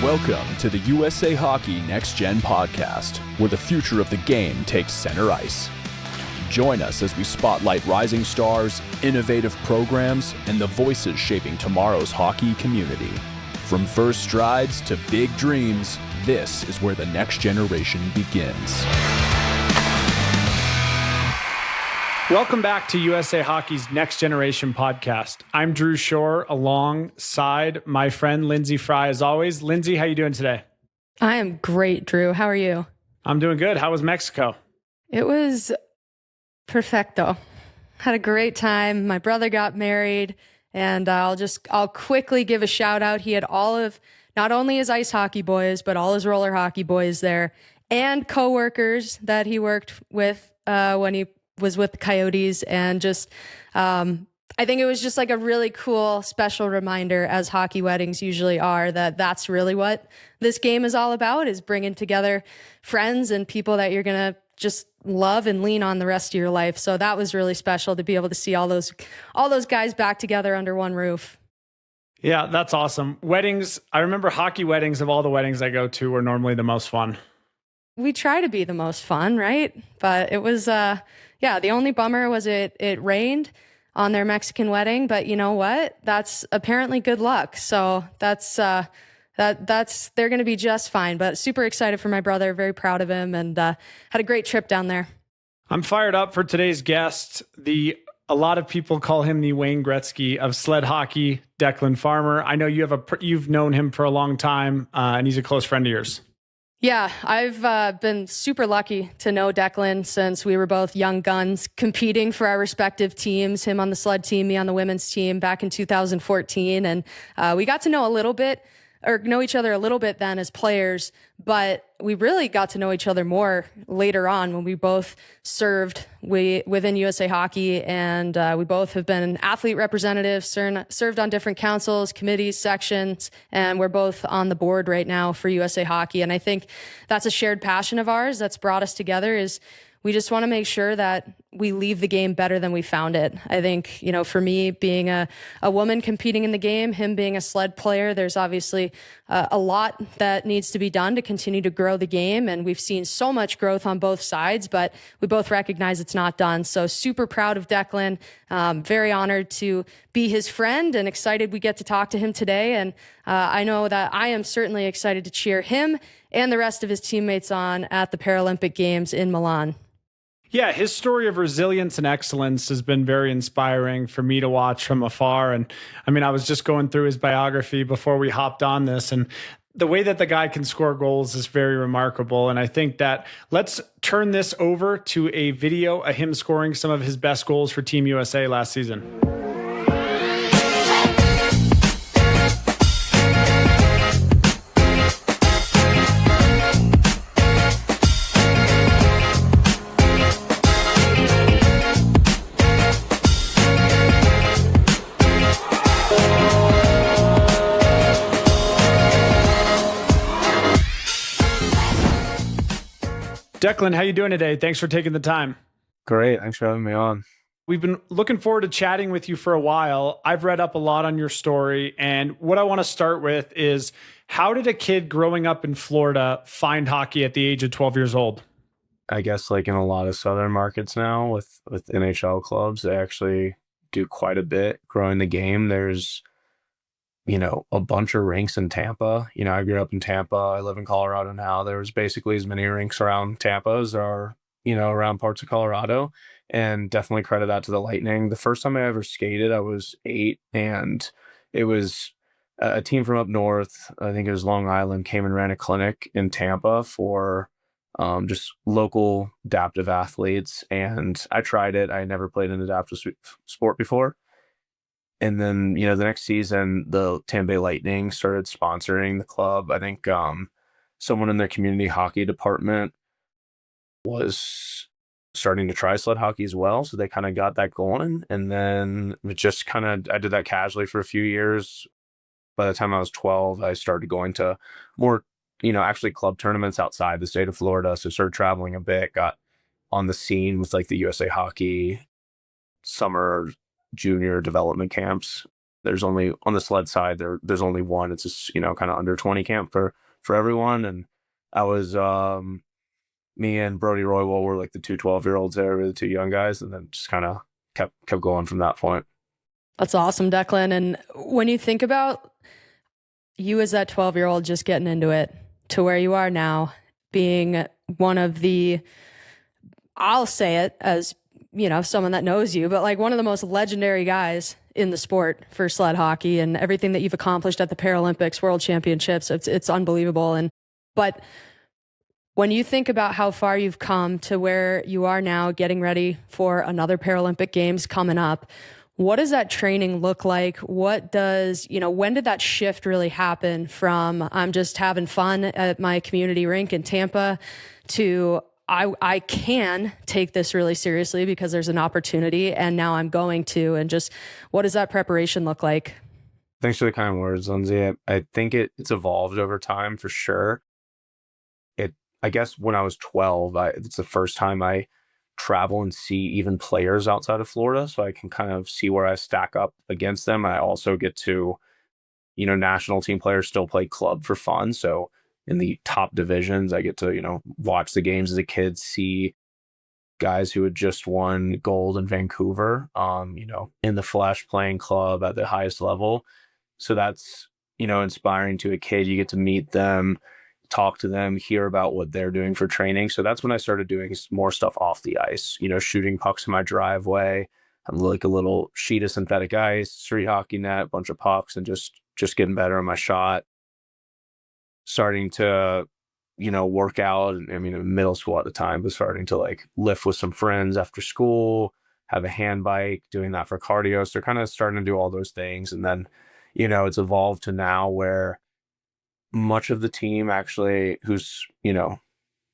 Welcome to the USA Hockey Next Gen podcast, where the future of the game takes center ice. Join us as we spotlight rising stars, innovative programs, and the voices shaping tomorrow's hockey community. From first strides to big dreams, this is where the next generation begins. Welcome back to USA Hockey's Next Generation podcast. I'm Drew Shore alongside my friend Lyndsey Fry as always. Lyndsey, how you doing today? I am great, Drew. How are you? I'm doing good. How was Mexico? It was perfecto. Had a great time. My brother got married, and I'll quickly give a shout out. He had all of not only his ice hockey boys, but all his roller hockey boys there, and coworkers that he worked with when he was with the Coyotes. And just I think it was just like a really cool, special reminder, as hockey weddings usually are, that that's really what this game is all about, is bringing together friends and people that you're going to just love and lean on the rest of your life. So that was really special to be able to see all those guys back together under one roof. Yeah, that's awesome. Weddings, I remember hockey weddings of all the weddings I go to were normally the most fun. We try to be the most fun, right? But it was, the only bummer was it rained on their Mexican wedding, but you know what? That's apparently good luck. So that's they're going to be just fine. But super excited for my brother, very proud of him, and had a great trip down there. I'm fired up for today's guest. A lot of people call him the Wayne Gretzky of sled hockey, Declan Farmer. I know you've known him for a long time, and he's a close friend of yours. Yeah, I've been super lucky to know Declan since we were both young guns competing for our respective teams, him on the sled team, me on the women's team back in 2014. And we got to know each other a little bit then as players, but we really got to know each other more later on when we both served within USA Hockey, and we both have been athlete representatives, served on different councils, committees, sections, and we're both on the board right now for USA Hockey. And I think that's a shared passion of ours that's brought us together, is we just want to make sure that we leave the game better than we found it. I think, for me, being a woman competing in the game, him being a sled player, there's obviously a lot that needs to be done to continue to grow the game. And we've seen so much growth on both sides, but we both recognize it's not done. So super proud of Declan. Very honored to be his friend and excited we get to talk to him today. And I know that I am certainly excited to cheer him and the rest of his teammates on at the Paralympic Games in Milan. Yeah, his story of resilience and excellence has been very inspiring for me to watch from afar. And I mean, I was just going through his biography before we hopped on this, and the way that the guy can score goals is very remarkable. And I think that let's turn this over to a video of him scoring some of his best goals for Team USA last season. Declan, how you doing today? Thanks for taking the time. Great. Thanks for having me on. We've been looking forward to chatting with you for a while. I've read up a lot on your story, and what I want to start with is, how did a kid growing up in Florida find hockey at the age of 12 years old? I guess like in a lot of southern markets now with NHL clubs, they actually do quite a bit growing the game. There's a bunch of rinks in Tampa. I grew up in Tampa. I live in Colorado now. There was basically as many rinks around Tampa as there are, around parts of Colorado, and definitely credit that to the Lightning. The first time I ever skated, I was 8, and it was a team from up north. I think it was Long Island, came and ran a clinic in Tampa for just local adaptive athletes. And I tried it. I had never played an adaptive sport before. And then, the next season, the Tampa Bay Lightning started sponsoring the club. I think someone in their community hockey department was starting to try sled hockey as well. So they kind of got that going. And then it just I did that casually for a few years. By the time I was 12, I started going to more, actually club tournaments outside the state of Florida. So started traveling a bit, got on the scene with like the USA Hockey summer junior development camps. there's only on the sled side, there's only one. It's just, kind of under 20 camp for everyone. And I was, me and Brody Roywell were like the two 12-year-olds there, were the two young guys, and then just kind of kept going from that point. That's awesome, Declan. And when you think about you as that 12-year-old just getting into it to where you are now, being one of the, I'll say it as, someone that knows you, but like one of the most legendary guys in the sport for sled hockey, and everything that you've accomplished at the Paralympics, World Championships, it's unbelievable. But when you think about how far you've come to where you are now, getting ready for another Paralympic Games coming up, what does that training look like? What does, when did that shift really happen from I'm just having fun at my community rink in Tampa to I can take this really seriously because there's an opportunity and now I'm going to, and just what does that preparation look like? Thanks for the kind words, Lyndsey. I think it's evolved over time for sure. I guess when I was 12, it's the first time I travel and see even players outside of Florida, so I can kind of see where I stack up against them. I also get to, national team players still play club for fun. So in the top divisions, I get to, watch the games as a kid, see guys who had just won gold in Vancouver, in the flesh playing club at the highest level. So that's, inspiring to a kid. You get to meet them, talk to them, hear about what they're doing for training. So that's when I started doing more stuff off the ice, shooting pucks in my driveway, have like a little sheet of synthetic ice, street hockey net, bunch of pucks, and just getting better on my shot. Starting to, work out. I mean, in middle school at the time, but starting to like lift with some friends after school, have a hand bike, doing that for cardio. So kind of starting to do all those things. And then, it's evolved to now where much of the team actually who's,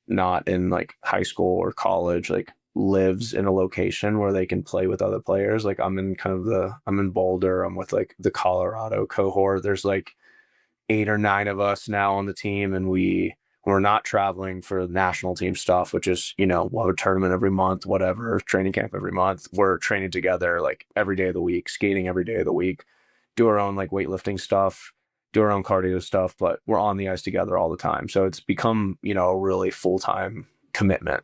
not in like high school or college, like lives in a location where they can play with other players. Like I'm in Boulder. I'm with like the Colorado cohort. There's like 8 or 9 of us now on the team, and we're not traveling for national team stuff, which is, we'll have a tournament every month, whatever, training camp every month. We're training together like every day of the week, skating every day of the week, do our own like weightlifting stuff, do our own cardio stuff, but we're on the ice together all the time. So it's become, a really full-time commitment,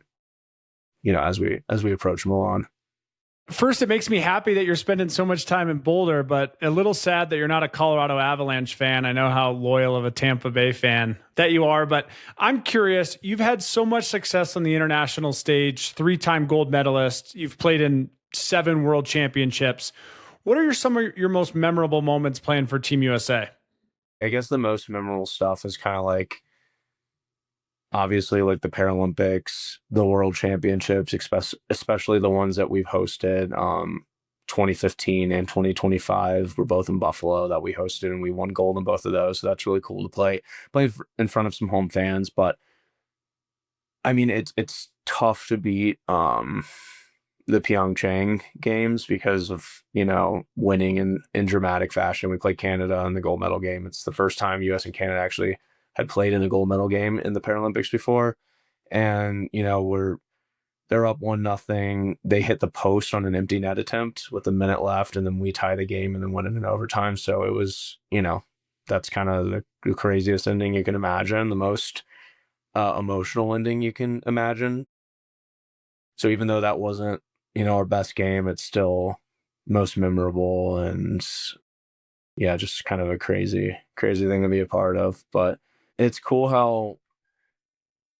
as we approach Milan. First, it makes me happy that you're spending so much time in Boulder, but a little sad that you're not a Colorado Avalanche fan. I know how loyal of a Tampa Bay fan that you are, but I'm curious. You've had so much success on the international stage, 3-time gold medalist. You've played in 7 world championships. What are some of your most memorable moments playing for Team USA? I guess the most memorable stuff is kind of like, obviously, like the Paralympics, the World Championships, especially the ones that we've hosted. 2015 and 2025 were both in Buffalo that we hosted, and we won gold in both of those. So that's really cool to play in front of some home fans. But I mean, it's tough to beat the Pyeongchang games because of, winning in dramatic fashion. We played Canada in the gold medal game. It's the first time US and Canada actually had played in a gold medal game in the Paralympics before. And, they're up 1-0. They hit the post on an empty net attempt with a minute left, and then we tie the game and then win it in overtime. So it was, that's kind of the craziest ending you can imagine, the most emotional ending you can imagine. So even though that wasn't, our best game, it's still most memorable, and yeah, just kind of a crazy thing to be a part of. But it's cool how,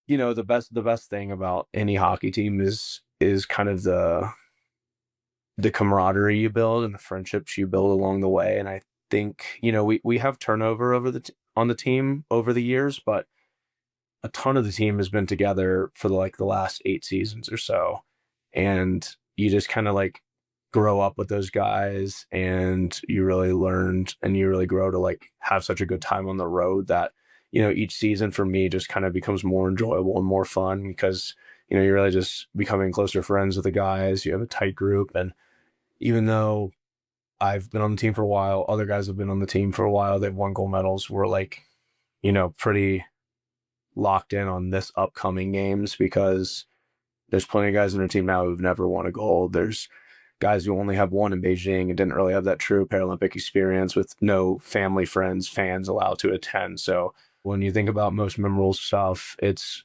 the best thing about any hockey team is kind of the camaraderie you build and the friendships you build along the way. And I think, we have turnover on the team over the years, but a ton of the team has been together for the last 8 seasons or so. And you just kind of like grow up with those guys, and you really learned and you really grow to like have such a good time on the road that, each season for me just kind of becomes more enjoyable and more fun because, you're really just becoming closer friends with the guys. You have a tight group. And even though I've been on the team for a while, other guys have been on the team for a while, they've won gold medals, we're like, pretty locked in on this upcoming games because there's plenty of guys in our team now who've never won a gold. There's guys who only have one in Beijing and didn't really have that true Paralympic experience with no family, friends, fans allowed to attend. So when you think about most memorable stuff, it's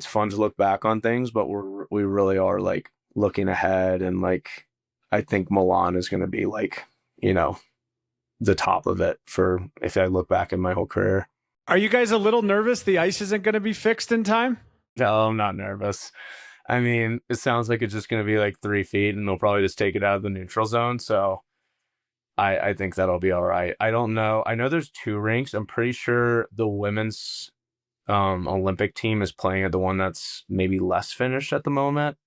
fun to look back on things, but we really are like looking ahead, and like I think Milan is going to be like, you know, the top of it for if I look back in my whole career. Are you guys a little nervous the ice isn't going to be fixed in time? No, I'm not nervous. I mean, it sounds like it's just going to be like 3 feet and they'll probably just take it out of the neutral zone. So I think that'll be all right. I don't know. I know there's 2 rinks. I'm pretty sure the women's Olympic team is playing at the one that's maybe less finished at the moment.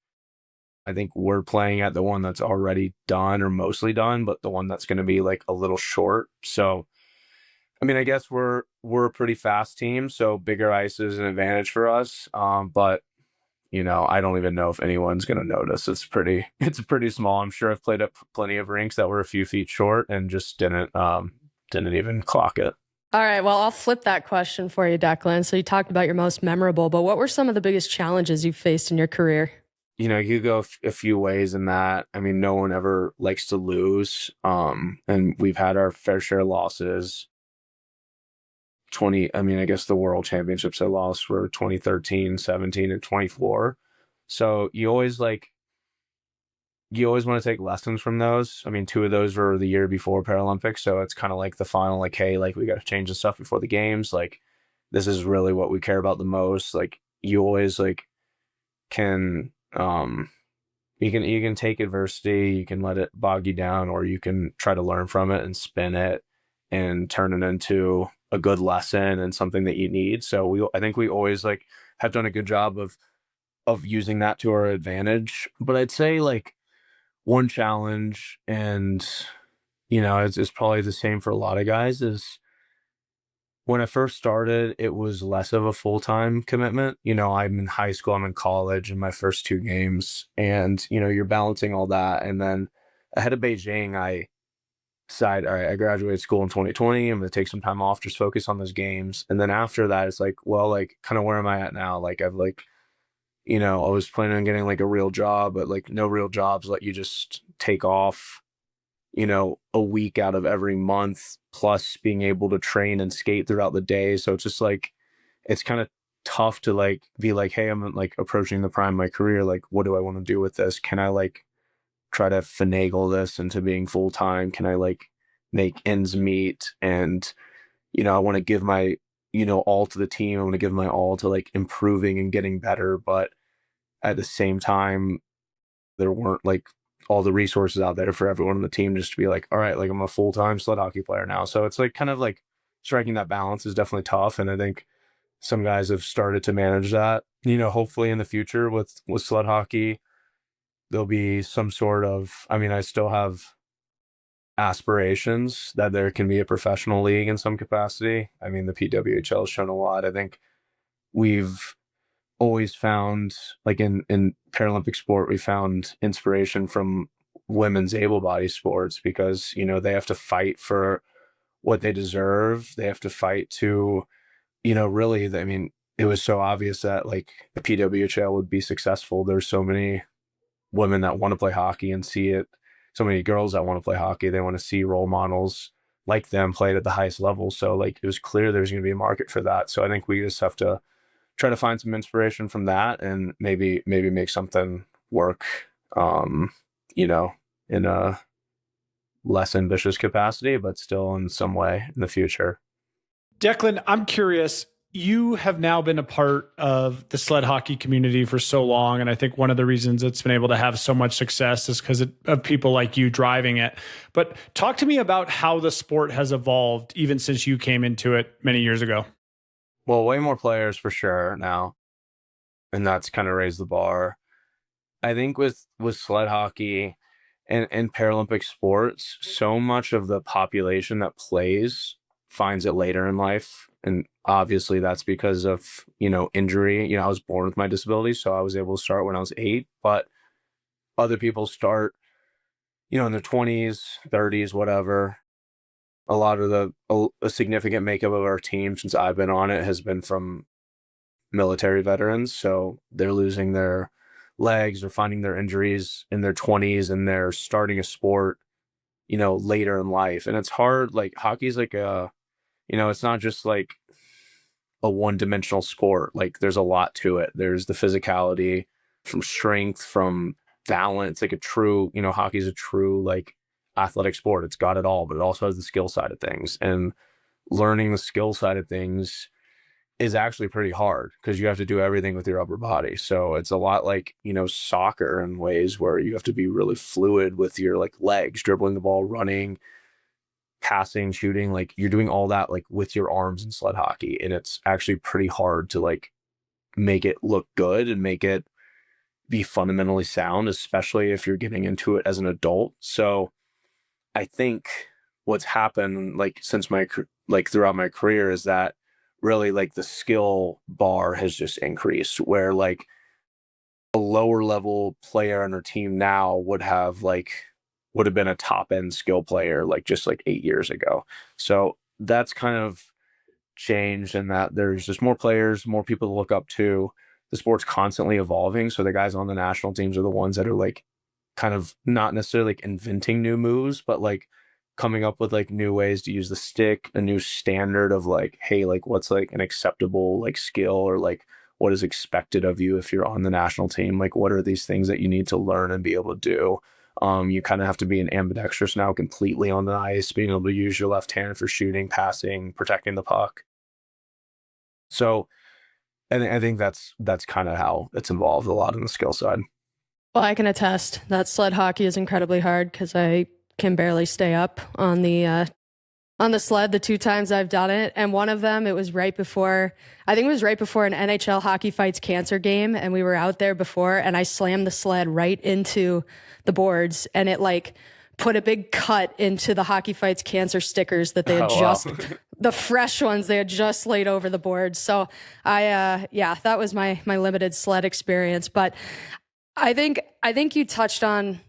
I think we're playing at the one that's already done or mostly done, but the one that's going to be like a little short. So, I mean, I guess we're a pretty fast team, so bigger ice is an advantage for us. But you know, I don't even know if anyone's going to notice. It's pretty small. I'm sure I've played at plenty of rinks that were a few feet short and just didn't even clock it. All right, well, I'll flip that question for you, Declan. So you talked about your most memorable, but what were some of the biggest challenges you faced in your career? You know, you go a few ways in that. I mean, no one ever likes to lose. And we've had our fair share of losses. I guess the world championships I lost were 2013, 17, and 24. So you always want to take lessons from those. I mean, 2 of those were the year before Paralympics. So it's kind of like the final, like, hey, like we got to change the stuff before the games. Like, this is really what we care about the most. Like, you always like can, you can take adversity, you can let it bog you down, or you can try to learn from it and spin it and turn it into a good lesson and something that you need. So I think we always like have done a good job of using that to our advantage. But I'd say like one challenge, and you know, it's probably the same for a lot of guys, is when I first started, it was less of a full-time commitment. You know, I'm in high school, I'm in college in my first 2 games, and you know, you're balancing all that. And then ahead of Beijing, I decided, all right, I graduated school in 2020. I'm going to take some time off, just focus on those games. And then after that, it's like, well, like, kind of where am I at now? Like, I've like, you know, I was planning on getting like a real job, but like no real jobs let you just take off, you know, a week out of every month, plus being able to train and skate throughout the day. So it's just like, it's kind of tough to like be like, hey, I'm like approaching the prime of my career. Like, what do I want to do with this? Can I like try to finagle this into being full time? Can I like make ends meet? And, you know, I want to give my, you know, all to the team. I want to give my all to like improving and getting better. But at the same time, there weren't like all the resources out there for everyone on the team just to be like, all right, like I'm a full-time sled hockey player now. So it's like kind of like striking that balance is definitely tough. And I think some guys have started to manage that. You know, hopefully in the future with sled hockey, there'll be some sort of, I mean, I still have aspirations that there can be a professional league in some capacity. I mean, the PWHL has shown a lot. I think we've always found, like in Paralympic sport, we found inspiration from women's able-bodied sports because, you know, they have to fight for what they deserve. They have to fight to, you know, really, I mean, it was so obvious that like the PWHL would be successful. There's so many women that want to play hockey and see it. So many girls that want to play hockey. They want to see role models like them played at the highest level. So like it was clear there's going to be a market for that. So I think we just have to try to find some inspiration from that and maybe make something work, you know, in a less ambitious capacity, but still in some way in the future. Declan, I'm curious. You have now been a part of the sled hockey community for so long. And I think one of the reasons it's been able to have so much success is because of people like you driving it. But talk to me about how the sport has evolved even since you came into it many years ago. Well, way more players for sure now. And that's kind of raised the bar. I think with sled hockey and Paralympic sports, so much of the population that plays finds it later in life. And obviously that's because of, you know, injury. You know, I was born with my disability, so I was able to start when I was 8, but other people start, you know, in their 20s, 30s, whatever. A lot of a significant makeup of our team since I've been on it has been from military veterans. So they're losing their legs or finding their injuries in their 20s and they're starting a sport, later in life. And it's hard. Like hockey's like it's not just like a one-dimensional sport. Like there's a lot to it. There's the physicality, from strength, from balance. Like hockey's a true like athletic sport. It's got it all, but it also has the skill side of things. And learning the skill side of things is actually pretty hard because you have to do everything with your upper body. So it's a lot like, soccer in ways where you have to be really fluid with your like legs, dribbling the ball, running, passing, shooting. Like you're doing all that like with your arms in sled hockey. And it's actually pretty hard to like make it look good and make it be fundamentally sound, especially if you're getting into it as an adult. So I think what's happened like throughout my career is that really like the skill bar has just increased, where like a lower level player on our team now would have been a top end skill player like just like 8 years ago. So that's kind of changed, in that there's just more players, more people to look up to. The sport's constantly evolving. So the guys on the national teams are the ones that are like kind of not necessarily like inventing new moves, but like coming up with like new ways to use the stick, a new standard of like, hey, like what's like an acceptable like skill, or like what is expected of you if you're on the national team? Like what are these things that you need to learn and be able to do? You kind of have to be an ambidextrous now completely on the ice, being able to use your left hand for shooting, passing, protecting the puck. So I think that's kind of how it's involved a lot in the skill side. Well, I can attest that sled hockey is incredibly hard because I can barely stay up on the sled the 2 times I've done it. And one of them, it was right before an NHL Hockey Fights Cancer game. And we were out there before, and I slammed the sled right into the boards, and it like put a big cut into the Hockey Fights Cancer stickers that they had the fresh ones they had just laid over the boards. So that was my limited sled experience. But I think you touched on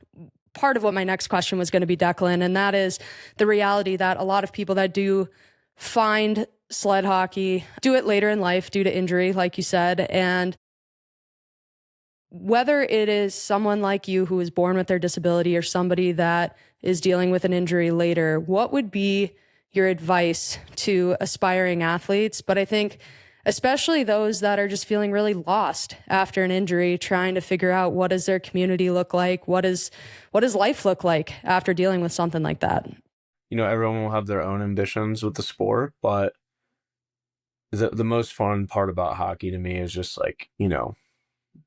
part of what my next question was going to be, Declan, and that is the reality that a lot of people that do find sled hockey do it later in life due to injury, like you said. And whether it is someone like you who was born with their disability or somebody that is dealing with an injury later, what would be your advice to aspiring athletes? But I think especially those that are just feeling really lost after an injury, trying to figure out what does their community look like? What does life look like after dealing with something like that? Everyone will have their own ambitions with the sport, but the most fun part about hockey to me is just like,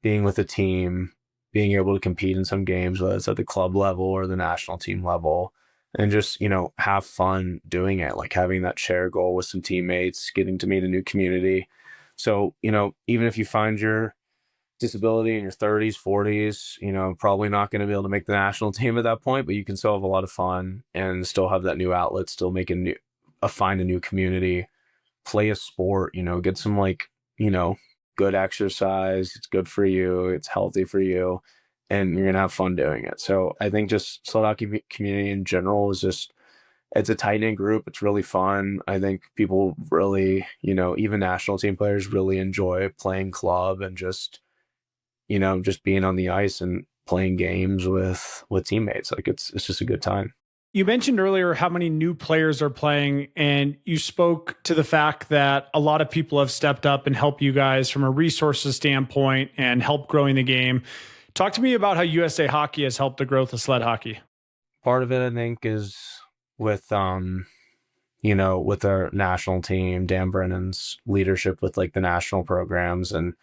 being with a team, being able to compete in some games, whether it's at the club level or the national team level, and just, have fun doing it, like having that shared goal with some teammates, getting to meet a new community. So, even if you find your disability in your 30s, 40s, probably not going to be able to make the national team at that point, but you can still have a lot of fun and still have that new outlet, still find a new community, play a sport, get some good exercise. It's good for you. It's healthy for you. And you're going to have fun doing it. So I think just sled hockey community in general is it's a tight-knit group. It's really fun. I think people really, even national team players really enjoy playing club and just being on the ice and playing games with teammates. Like it's just a good time. You mentioned earlier how many new players are playing, and you spoke to the fact that a lot of people have stepped up and helped you guys from a resources standpoint and helped growing the game. Talk to me about how USA Hockey has helped the growth of sled hockey. Part of it, I think, is with with our national team, Dan Brennan's leadership with like the national programs and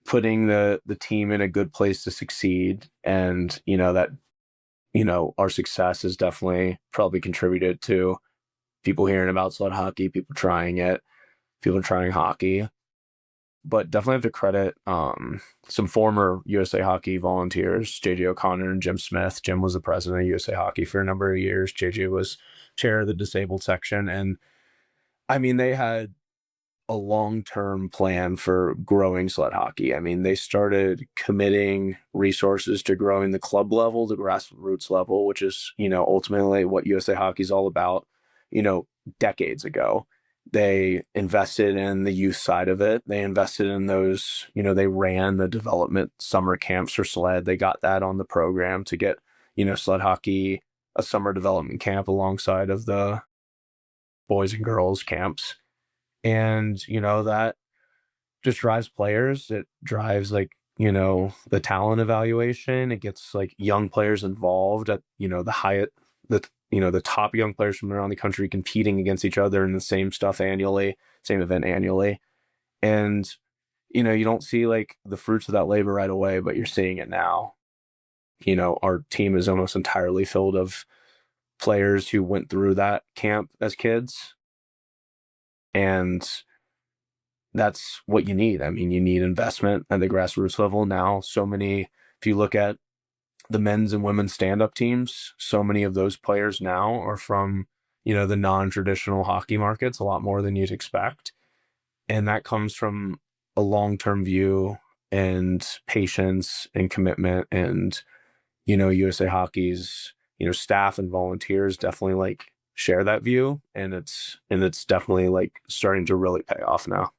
putting the team in a good place to succeed. And, our success has definitely probably contributed to people hearing about sled hockey, people trying it, people trying hockey. But definitely have to credit some former USA Hockey volunteers, JJ O'Connor and Jim Smith. Jim was the president of USA Hockey for a number of years. JJ was chair of the disabled section. And I mean, they had a long-term plan for growing sled hockey. I mean, they started committing resources to growing the club level, the grassroots level, which is, ultimately what USA Hockey is all about, decades ago. They invested in the youth side of it. They invested in those, they ran the development summer camps for sled. They got that on the program to get, sled hockey, a summer development camp alongside of the boys and girls camps. And, that just drives players. It drives the talent evaluation. It gets young players involved at, the top young players from around the country competing against each other in the same event annually. And, you don't see the fruits of that labor right away, but you're seeing it now. Our team is almost entirely filled of players who went through that camp as kids. And that's what you need. I mean, you need investment at the grassroots level now. If you look at the men's and women's stand-up teams, so many of those players now are from, the non-traditional hockey markets, a lot more than you'd expect. And that comes from a long-term view and patience and commitment. And, USA Hockey's, staff and volunteers definitely share that view. And it's definitely starting to really pay off now.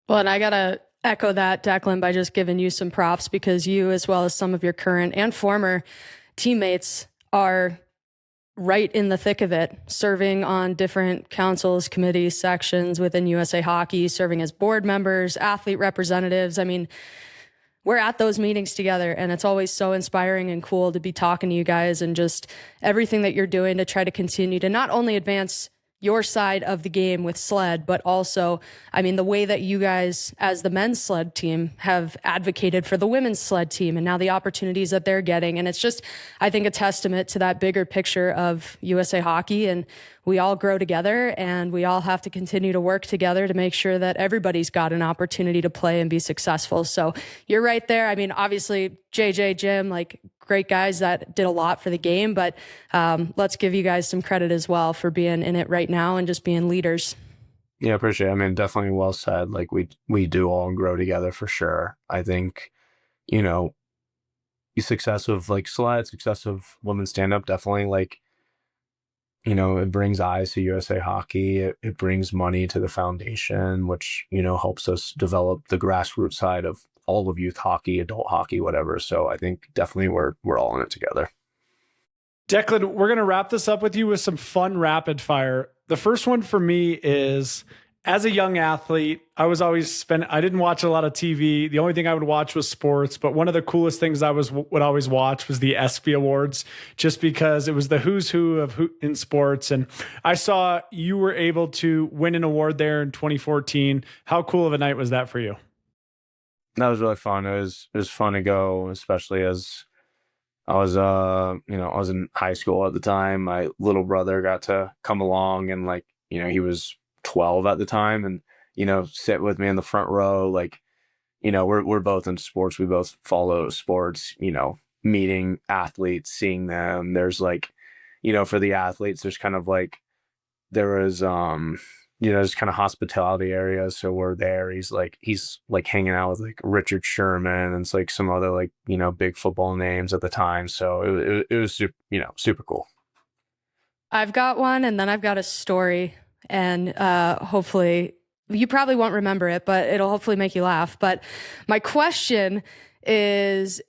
Well, and I got to echo that, Declan, by just giving you some props, because you, as well as some of your current and former teammates, are right in the thick of it, serving on different councils, committees, sections within USA Hockey, serving as board members, athlete representatives. I mean, we're at those meetings together, and it's always so inspiring and cool to be talking to you guys and just everything that you're doing to try to continue to not only advance your side of the game with sled, but also, I mean, the way that you guys as the men's sled team have advocated for the women's sled team and now the opportunities that they're getting. And it's just, I think, a testament to that bigger picture of USA Hockey. And we all grow together, and we all have to continue to work together to make sure that everybody's got an opportunity to play and be successful. So you're right there. I mean, obviously, JJ, Jim, great guys that did a lot for the game, but let's give you guys some credit as well for being in it right now and just being leaders. Yeah, appreciate it. I mean, definitely well said. We do all grow together for sure. I think, the success of sled, success of women's stand-up, definitely it brings eyes to USA Hockey. It brings money to the foundation, which, helps us develop the grassroots side of all of youth hockey, adult hockey, whatever. So I think definitely we're all in it together. Declan, we're going to wrap this up with you with some fun rapid fire. The first one for me is, as a young athlete, I didn't watch a lot of TV. The only thing I would watch was sports, but one of the coolest things I would always watch was the ESPY Awards, just because it was the who's who in sports. And I saw you were able to win an award there in 2014. How cool of a night was that for you? That was really fun. It was fun to go, especially as I was, I was in high school at the time. My little brother got to come along, and he was 12 at the time, and sit with me in the front row. We're both into sports. We both follow sports. Meeting athletes, seeing them. There's for the athletes, there's kind of there was there's kind of hospitality areas. So we're there. He's hanging out with Richard Sherman and some other big football names at the time. So it was super cool. I've got one, and then I've got a story, and hopefully you probably won't remember it, but it'll hopefully make you laugh. But my question is,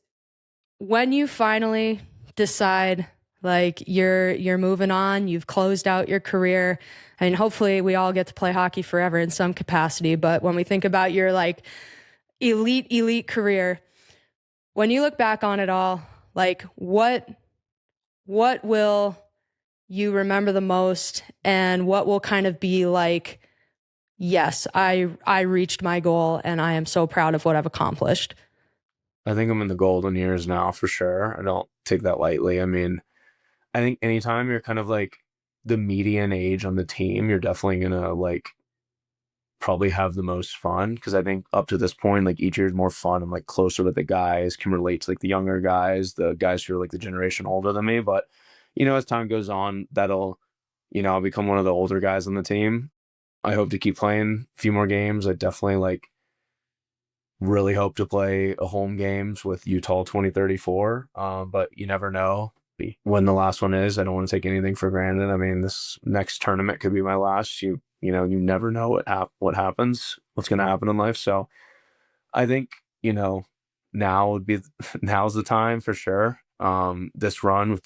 when you finally decide you're moving on, you've closed out your career, and hopefully we all get to play hockey forever in some capacity. But when we think about your elite career, when you look back on it all, what will you remember the most, and what will kind of be yes, I reached my goal and I am so proud of what I've accomplished? I think I'm in the golden years now for sure. I don't take that lightly. I mean, I think anytime you're kind of the median age on the team, you're definitely going to probably have the most fun. Cause I think up to this point, each year is more fun. I'm closer with the guys, can relate to the younger guys, the guys who are the generation older than me. But, as time goes on, that'll, I'll become one of the older guys on the team. I hope to keep playing a few more games. I definitely really hope to play a home games with Utah 2034. But you never know when the last one is. I don't want to take anything for granted. I mean, this next tournament could be my last. You you know, you never know what happens, what's going to happen in life. So I think, you know, now's the time for sure. This run with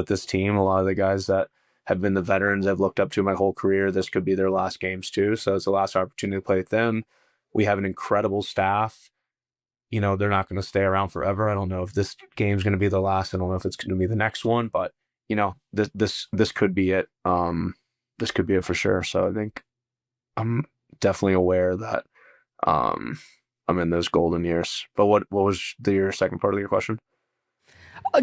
this team, a lot of the guys that have been the veterans I've looked up to my whole career, this could be their last games too. So it's the last opportunity to play with them. We have an incredible staff. You know, they're not going to stay around forever. I don't know if this game's going to be the last. I don't know if it's going to be the next one, but you know, this could be it. This could be it for sure. So I think I'm definitely aware that I'm in those golden years. But what was your second part of your question?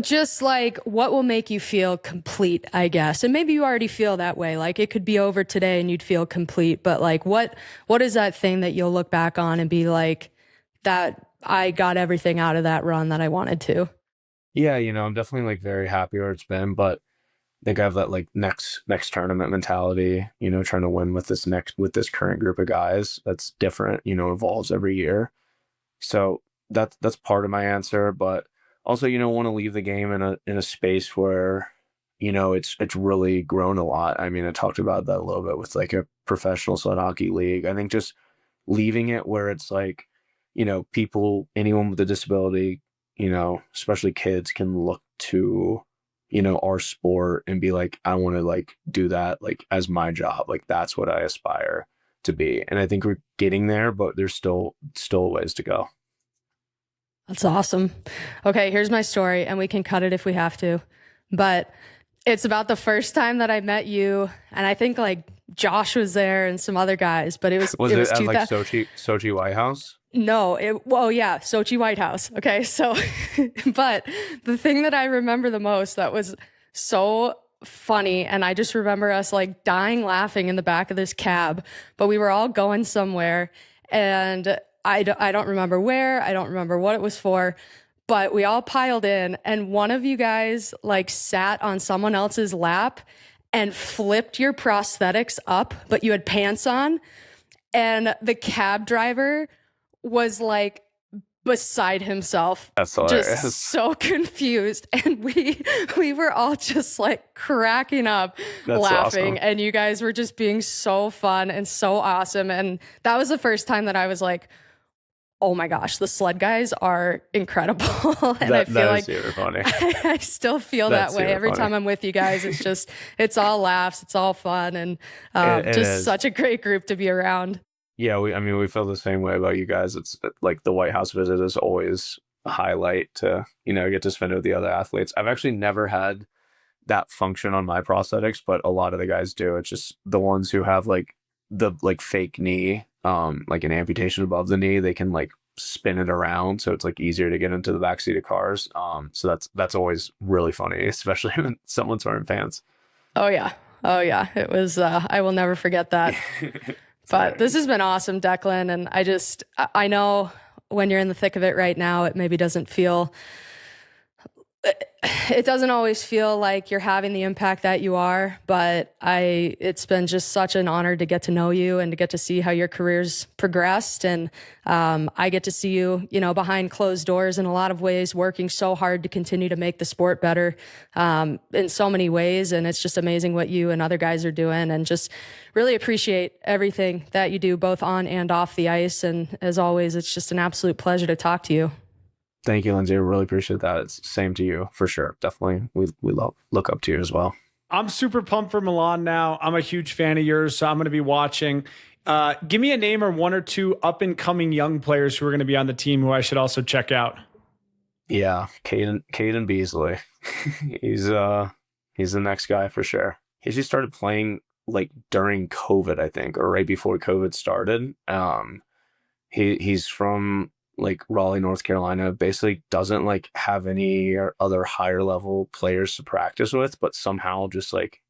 Just like what will make you feel complete, I guess. And maybe you already feel that way. Like it could be over today and you'd feel complete, but like what is that thing that you'll look back on and be like, that I got everything out of that run that I wanted to? Yeah, you know, I'm definitely like very happy where it's been, but I think I have that like next tournament mentality, you know, trying to win with this current group of guys. That's different, you know, evolves every year. So that's part of my answer, but also, you know, want to leave the game in a space where, you know, it's really grown a lot. I mean, I talked about that a little bit with like a professional sled hockey league. I think just leaving it where it's like, you know, anyone with a disability, you know, especially kids, can look to, you know, our sport and be like, I want to like do that like as my job. Like that's what I aspire to be. And I think we're getting there, but there's still ways to go. That's awesome. Okay, here's my story, and we can cut it if we have to. But it's about the first time that I met you, and I think like Josh was there and some other guys, but it was it at like Sochi White House? No, yeah, Sochi White House. Okay, so, but the thing that I remember the most that was so funny, and I just remember us like dying laughing in the back of this cab, but we were all going somewhere, and I don't remember where, I don't remember what it was for, but we all piled in, and one of you guys like sat on someone else's lap and flipped your prosthetics up, but you had pants on, and the cab driver was like beside himself. That's hilarious. Just so confused, and we were all just like cracking up. That's laughing awesome. And you guys were just being so fun and so awesome, and that was the first time that I was like, oh my gosh, the sled guys are incredible. And I feel like super funny. I still feel that way every time I'm with you guys. It's all laughs, it's all fun, and just such a great group to be around. Yeah, we feel the same way about you guys. It's like the White House visit is always a highlight to, you know, get to spend it with the other athletes. I've actually never had that function on my prosthetics, but a lot of the guys do. It's just the ones who have like the like fake knee, like an amputation above the knee, they can like spin it around, so it's like easier to get into the backseat of cars. So that's always really funny, especially when someone's wearing pants. Oh yeah, it was. I will never forget that. But this has been awesome, Declan. And I know when you're in the thick of it right now, it maybe doesn't always feel like you're having the impact that you are, but it's been just such an honor to get to know you and to get to see how your career's progressed. And I get to see you, you know, behind closed doors in a lot of ways, working so hard to continue to make the sport better in so many ways. And it's just amazing what you and other guys are doing, and just really appreciate everything that you do both on and off the ice. And as always, it's just an absolute pleasure to talk to you. Thank you, Lyndsey. I really appreciate that. It's the same to you, for sure. Definitely. We look up to you as well. I'm super pumped for Milan now. I'm a huge fan of yours, so I'm going to be watching. Give me a name or one or two up-and-coming young players who are going to be on the team who I should also check out. Yeah, Caden Beasley. He's the next guy for sure. He actually started playing like during COVID, I think, or right before COVID started. He's from like Raleigh, North Carolina, basically doesn't like have any other higher level players to practice with, but somehow just like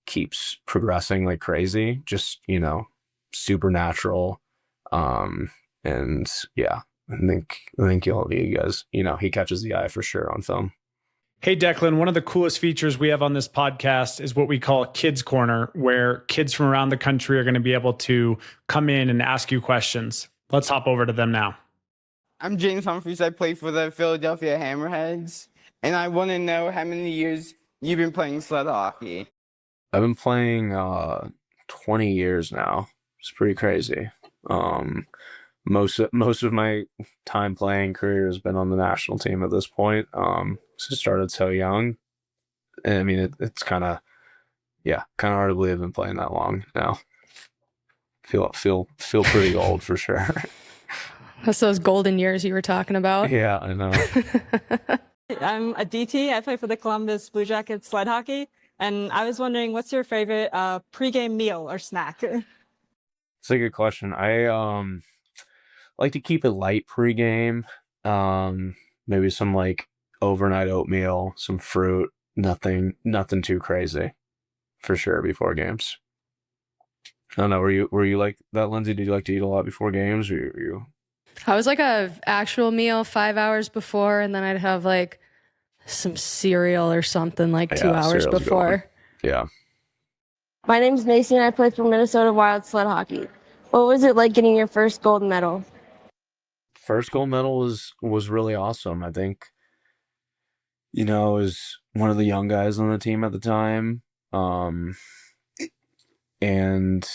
keeps progressing like crazy. Just, you know, supernatural. And yeah, I think you guys, you know, he catches the eye for sure on film. Hey, Declan, one of the coolest features we have on this podcast is what we call Kids Corner, where kids from around the country are going to be able to come in and ask you questions. Let's hop over to them now. I'm James Humphreys. I play for the Philadelphia Hammerheads, and I want to know how many years you've been playing sled hockey. I've been playing 20 years now. It's pretty crazy. Most of my time playing career has been on the national team at this point. So started so young. And I mean, it's kind of hard to believe I've been playing that long now. Feel pretty old for sure. That's those golden years you were talking about. Yeah, I know. I'm a DT. I play for the Columbus Blue Jackets sled hockey. And I was wondering, what's your favorite pregame meal or snack? It's a good question. I like to keep it light pregame. Maybe some like overnight oatmeal, some fruit, nothing too crazy for sure before games. I don't know. Were you like that, Lyndsey? Did you like to eat a lot before games? Or you? I was like a actual meal 5 hours before, and then I'd have like some cereal or something like 2 hours before. Yeah. My name's Macy and I play for Minnesota Wild sled hockey. What was it like getting your first gold medal? First gold medal was really awesome. I think, I was one of the young guys on the team at the time, and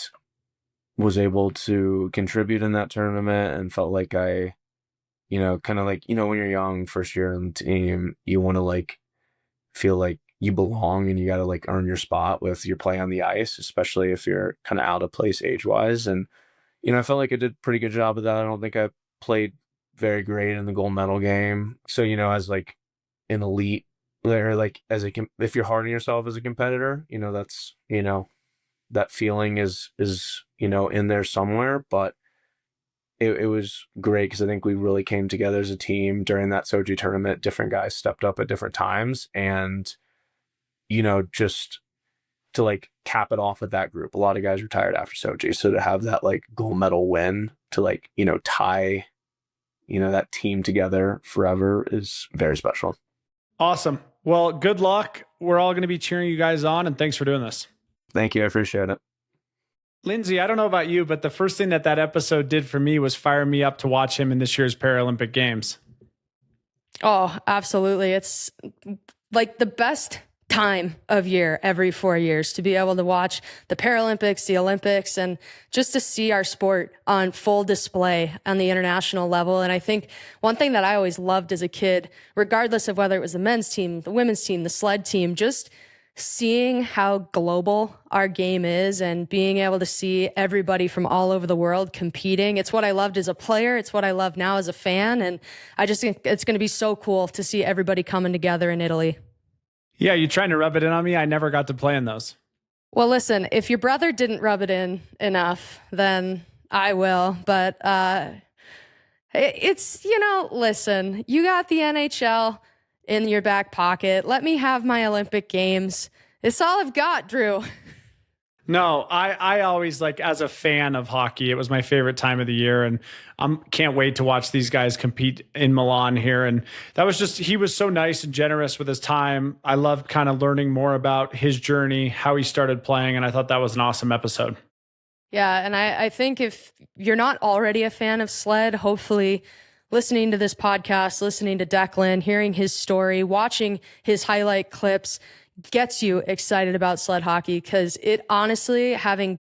was able to contribute in that tournament and felt like I, kind of like, when you're young, first year on the team, you want to like feel like you belong and you got to like earn your spot with your play on the ice, especially if you're kind of out of place age-wise. And, I felt like I did a pretty good job of that. I don't think I played very great in the gold medal game. So, as like an elite player, like if you're hard on yourself as a competitor, that's, that feeling is in there somewhere. But it was great because I think we really came together as a team during that Sochi tournament. Different guys stepped up at different times, and just to like cap it off with that group. A lot of guys retired after Sochi, so to have that like gold medal win to like tie that team together forever is very special. Awesome. Well, good luck. We're all going to be cheering you guys on, and thanks for doing this. Thank you. I appreciate it. Lyndsey, I don't know about you, but the first thing that episode did for me was fire me up to watch him in this year's Paralympic Games. Oh, absolutely. It's like the best time of year every 4 years to be able to watch the Paralympics, the Olympics, and just to see our sport on full display on the international level. And I think one thing that I always loved as a kid, regardless of whether it was the men's team, the women's team, the sled team, just seeing how global our game is and being able to see everybody from all over the world competing. It's what I loved as a player. It's what I love now as a fan. And I just think it's going to be so cool to see everybody coming together in Italy. Yeah, you trying to rub it in on me? I never got to play in those. Well, listen, if your brother didn't rub it in enough, then I will. But it's, listen, you got the NHL in your back pocket. Let me have my Olympic Games. It's all I've got, Drew. No, I always, like, as a fan of hockey, it was my favorite time of the year, and can't wait to watch these guys compete in Milan here. And that was just, he was so nice and generous with his time. I loved kind of learning more about his journey, how he started playing, and I thought that was an awesome episode. Yeah, and I think if you're not already a fan of sled, hopefully listening to this podcast, listening to Declan, hearing his story, watching his highlight clips gets you excited about sled hockey, because it honestly, having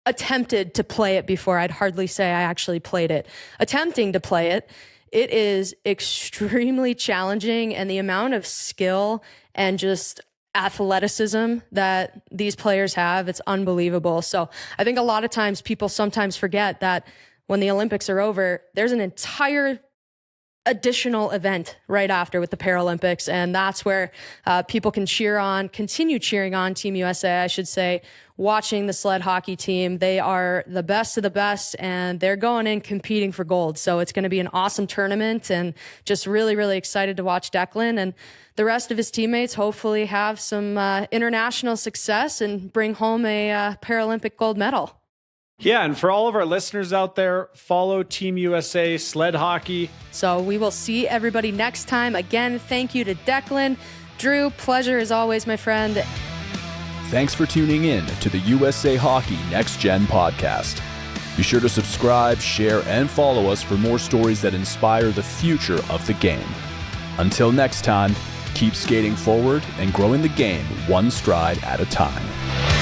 attempted to play it before, I'd hardly say I actually played it. Attempting to play it, it is extremely challenging, and the amount of skill and just athleticism that these players have, it's unbelievable. So I think a lot of times people sometimes forget that when the Olympics are over, there's an entire additional event right after with the Paralympics. And that's where people can continue cheering on Team USA, I should say, watching the sled hockey team. They are the best of the best, and they're going in competing for gold. So it's going to be an awesome tournament, and just really, really excited to watch Declan and the rest of his teammates hopefully have some international success and bring home a Paralympic gold medal. Yeah, and for all of our listeners out there, follow Team USA sled hockey. So we will see everybody next time. Again, thank you to Declan. Drew, pleasure as always, my friend. Thanks for tuning in to the USA Hockey Next Gen podcast. Be sure to subscribe, share, and follow us for more stories that inspire the future of the game. Until next time, keep skating forward and growing the game one stride at a time.